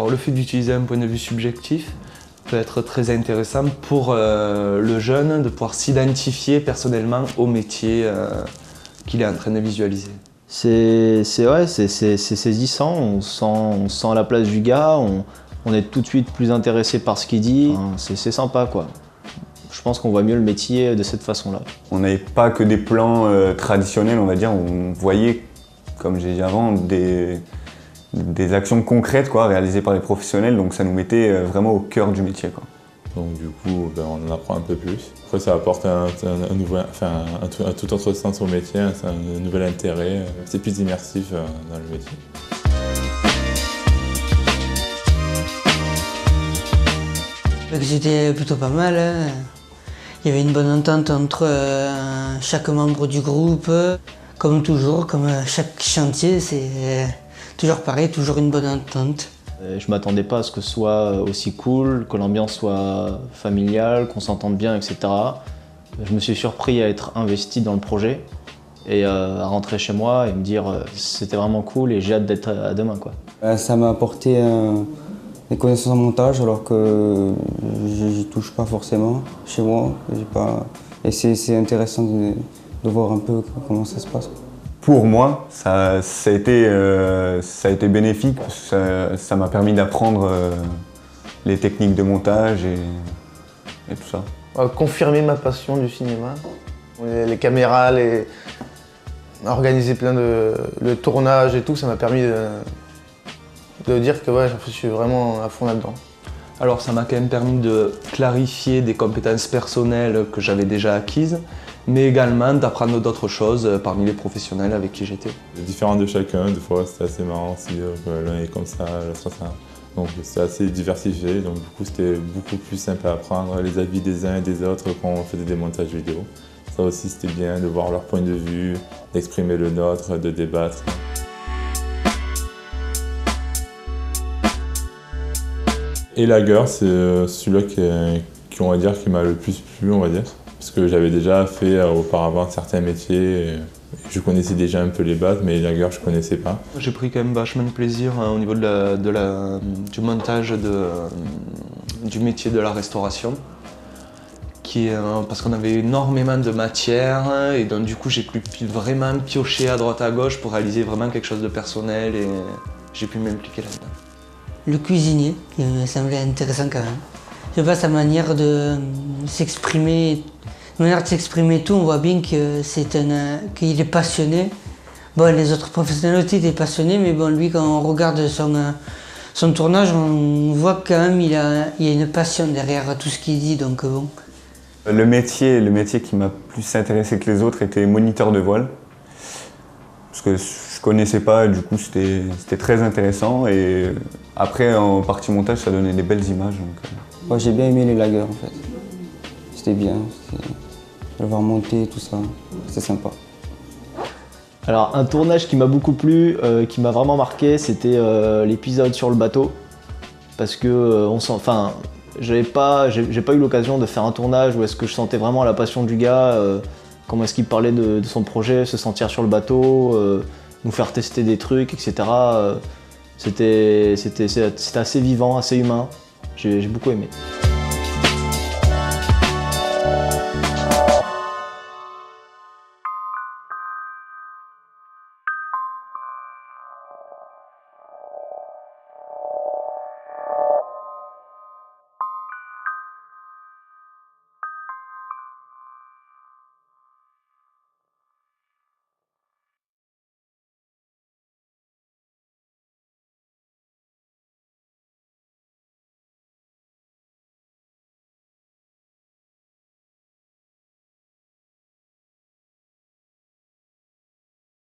Alors le fait d'utiliser un point de vue subjectif peut être très intéressant pour le jeune de pouvoir s'identifier personnellement au métier qu'il est en train de visualiser. C'est saisissant, on sent la place du gars, on est tout de suite plus intéressé par ce qu'il dit. Enfin, c'est sympa quoi. Je pense qu'on voit mieux le métier de cette façon-là. On n'avait pas que des plans traditionnels, on va dire, on voyait, comme j'ai dit avant, des actions concrètes quoi, réalisées par les professionnels, donc ça nous mettait vraiment au cœur du métier, quoi. Donc du coup, on en apprend un peu plus. Après, ça apporte un tout autre sens au métier, un nouvel intérêt. C'est plus immersif dans le métier. C'était plutôt pas mal, hein. Il y avait une bonne entente entre chaque membre du groupe. Comme toujours, comme à chaque chantier, c'est toujours pareil, toujours une bonne entente. Je m'attendais pas à ce que ce soit aussi cool, que l'ambiance soit familiale, qu'on s'entende bien, etc. Je me suis surpris à être investi dans le projet et à rentrer chez moi et me dire c'était vraiment cool et j'ai hâte d'être à demain, quoi. Ça m'a apporté des connaissances en montage alors que j'y touche pas forcément chez moi. Et c'est intéressant de voir un peu comment ça se passe. Pour moi, ça a été bénéfique parce que ça m'a permis d'apprendre les techniques de montage et tout ça. Confirmer ma passion du cinéma. Les caméras, organiser le tournage et tout, ça m'a permis de dire que ouais, je suis vraiment à fond là-dedans. Alors ça m'a quand même permis de clarifier des compétences personnelles que j'avais déjà acquises, mais également d'apprendre d'autres choses parmi les professionnels avec qui j'étais. C'est différent de chacun, des fois c'est assez marrant si l'un est comme ça, l'autre ça. Donc c'est assez diversifié, donc du coup c'était beaucoup plus simple à apprendre les avis des uns et des autres quand on faisait des montages vidéo. Ça aussi c'était bien de voir leur point de vue, d'exprimer le nôtre, de débattre. Et Lager, c'est celui-là qui on va dire, qui m'a le plus plu, on va dire. Parce que j'avais déjà fait auparavant certains métiers, je connaissais déjà un peu les bases, mais Lager je connaissais pas. J'ai pris quand même vachement de plaisir au niveau du montage du métier de la restauration. Parce qu'on avait énormément de matière et donc du coup j'ai pu vraiment piocher à droite à gauche pour réaliser vraiment quelque chose de personnel et j'ai pu m'impliquer là-dedans. Le cuisinier, qui me semblait intéressant quand même. Je sais pas, sa manière de s'exprimer, tout, on voit bien que qu'il est passionné. Bon, les autres professionnels aussi étaient passionnés, mais bon, lui, quand on regarde son tournage, on voit quand même il y a une passion derrière tout ce qu'il dit, donc bon. Le métier qui m'a plus intéressé que les autres était moniteur de voile. Parce que je connaissais pas, et du coup c'était très intéressant et après en partie montage ça donnait des belles images. Ouais, j'ai bien aimé les lagers en fait. C'était bien, le voir monter tout ça, c'était sympa. Alors un tournage qui m'a beaucoup plu, qui m'a vraiment marqué, c'était l'épisode sur le bateau. Parce que j'ai pas eu l'occasion de faire un tournage où est-ce que je sentais vraiment la passion du gars, comment est-ce qu'il parlait de son projet, se sentir sur le bateau, nous faire tester des trucs, etc. C'était assez vivant, assez humain. J'ai beaucoup aimé.